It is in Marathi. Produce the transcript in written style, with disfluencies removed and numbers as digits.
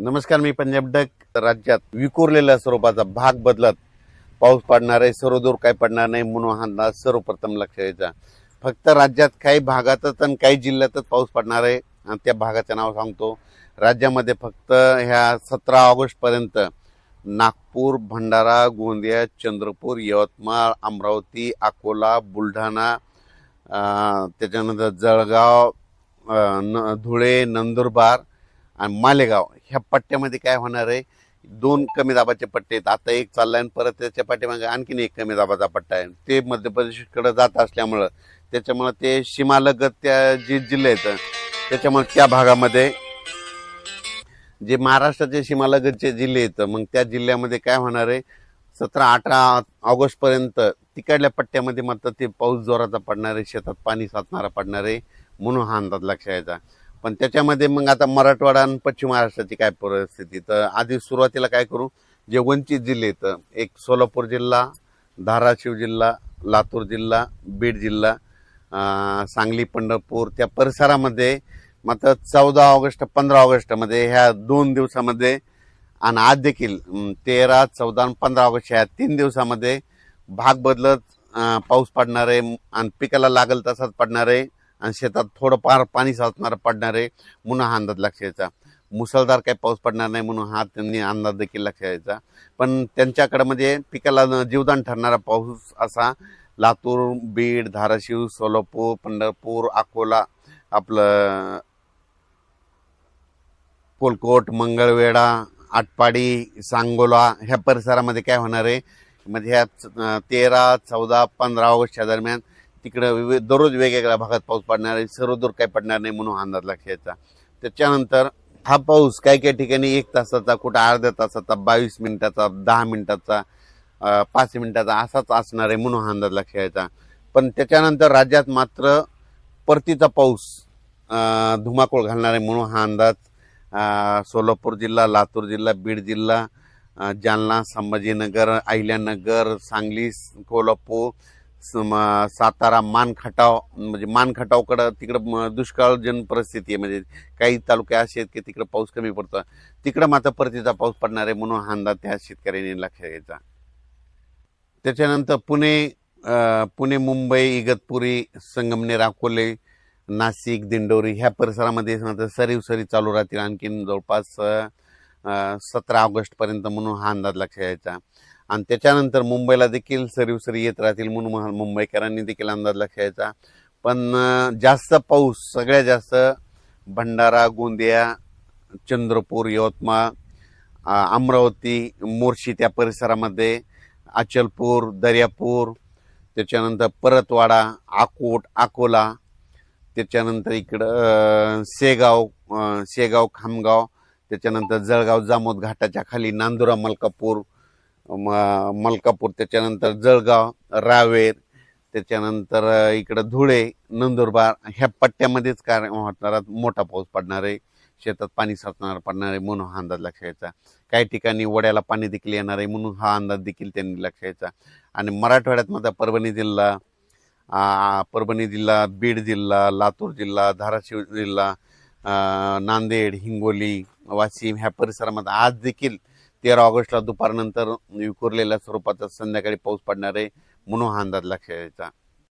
नमस्कार, मी पंजाब डक. राज्यात विखुरलेल्या स्वरूपाचा भाग बदलत पाऊस पडणार आहे, सर्वदूर काही पडणार नाही म्हणून हा अंदाज सर्वप्रथम लक्षात घ्यायचा. फक्त राज्यात काही भागातच आणि काही जिल्ह्यातच पाऊस पडणार आहे आणि त्या भागाचं नाव सांगतो. राज्यामध्ये फक्त ह्या 17 ऑगस्ट पर्यंत नागपूर, भंडारा, गोंदिया, चंद्रपूर, यवतमाळ, अमरावती, अकोला, बुलढाणा, त्याच्यानंतर जळगाव, धुळे, नंदुरबार आणि मालेगाव ह्या पट्ट्यामध्ये काय होणार आहे, 2 कमी दाबाचे पट्टे आहेत. आता एक चाललाय आणि परत त्याच्या पाठीमागे आणखीन एक कमी दाबाचा पट्टा आहे. ते मध्य प्रदेशकडे जात असल्यामुळं त्याच्यामुळे ते सीमालगत त्या जे जिल्हे आहेत त्याच्यामुळे त्या भागामध्ये जे महाराष्ट्राचे सीमालगतचे जिल्हे आहेत मग त्या जिल्ह्यामध्ये काय होणार आहे, 17-18 ऑगस्ट पर्यंत तिकडल्या पट्ट्यामध्ये मात्र ते पाऊस जोराचा पडणार आहे, शेतात पाणी साचणारा पडणार आहे म्हणून हा अंदाज लक्षात यायचा. पण त्याच्यामध्ये मग आता मराठवाडा आणि पश्चिम महाराष्ट्राची काय परिस्थिती, तर आधी सुरुवातीला काय करू, जे वंचित जिल्हे आहेत, एक सोलापूर जिल्हा, धाराशिव जिल्हा, लातूर जिल्हा, बीड जिल्हा, सांगली, पंढरपूर त्या परिसरामध्ये मात्र 14 ऑगस्ट 15 ऑगस्टमध्ये ह्या 2 दिवसामध्ये आणि आज देखील 13, 14 आणि 15 ऑगस्ट ह्या 3 दिवसामध्ये भाग बदलत पाऊस पडणार आहे आणि पिकाला लागल तसाच पडणार आहे आणि शेतात थोडंफार पाणी साचणारं पडणार आहे म्हणून हा अंदाज लक्षात यायचा. मुसळधार काही पाऊस पडणार नाही म्हणून हा त्यांनी अंदाज देखील लक्षात यायचा. पण त्यांच्याकडे म्हणजे पिकाला जीवदान ठरणारा पाऊस असा लातूर, बीड, धाराशिव, सोलापूर, पंढरपूर, अकोला, आपलं कोलकोट, मंगळवेढा, आटपाडी, सांगोला ह्या परिसरामध्ये काय होणार आहे, म्हणजे ह्या 13, 14, 15 ऑगस्टच्या दरम्यान तिकडं दररोज वेगवेगळ्या भागात पाऊस पडणार आहे, सर्वदूर काही पडणार नाही म्हणून अंदाज लक्षात यायचा. त्याच्यानंतर हा पाऊस काही काही ठिकाणी 1 तासाचा, कुठं अर्ध्या तासाचा, 22 मिनिटाचा, 10 मिनिटाचा, 5 मिनिटाचा असाच असणार आहे म्हणून हा अंदाज लक्षात यायचा. पण त्याच्यानंतर राज्यात मात्र परतीचा पाऊस धुमाकूळ घालणार आहे म्हणून हा अंदाज सोलापूर जिल्हा, लातूर जिल्हा, बीड जिल्हा, जालना, संभाजीनगर, अहिल्यानगर, सांगली, कोल्हापूर, सातारा, मानखटाव, म्हणजे मानखटावकडं तिकडं दुष्काळजन्य परिस्थिती आहे, म्हणजे काही तालुके असे आहेत की तिकडं पाऊस कमी पडतो, तिकडं मात्र परतीचा पाऊस पडणार आहे म्हणून हा अंदाज त्या शेतकऱ्यांनी लक्षात घ्यायचा. त्याच्यानंतर पुणे, मुंबई, इगतपुरी, संगमनेर, अकोले, नाशिक, दिंडोरी ह्या परिसरामध्ये मात्र सरी चालू राहतील आणखीन जवळपास 17 ऑगस्ट पर्यंत म्हणून हा अंदाज लक्षात यायचा. आणि त्याच्यानंतर मुंबईला देखील सरी येत राहतील म्हणून मुंबईकरांनी देखील अंदाज लक्षात यायचा. पण जास्त पाऊस सगळ्यात जास्त भंडारा, गोंदिया, चंद्रपूर, यवतमाळ, अमरावती, मोर्शी त्या परिसरामध्ये, अचलपूर, दर्यापूर, त्याच्यानंतर परतवाडा, अकोला, त्याच्यानंतर इकडं शेगाव, खामगाव, त्याच्यानंतर जळगाव, जामोद घाटाच्या खाली नांदुरा, मलकापूर, त्याच्यानंतर जळगाव, रावेर, त्याच्यानंतर इकडं धुळे, नंदुरबार ह्या पट्ट्यामध्येच काय होणार, मोठा पाऊस पडणार आहे, शेतात पाणी साचणार पडणार आहे म्हणून हा अंदाज लक्षात यायचा. काही ठिकाणी वड्याला पाणी देखील येणार आहे म्हणून हा अंदाज देखील त्यांनी लक्षात यायचा. आणि मराठवाड्यात मध्ये परभणी जिल्हा, बीड जिल्हा, लातूर जिल्हा, धाराशिव जिल्हा, नांदेड, हिंगोली, वाशिम ह्या परिसरामध्ये आज देखील 13 ऑगस्टला दुपारनंतर विखुरलेल्या स्वरूपाचा संध्याकाळी पाऊस पडणार आहे म्हणून हा अंदाज लक्षात यायचा.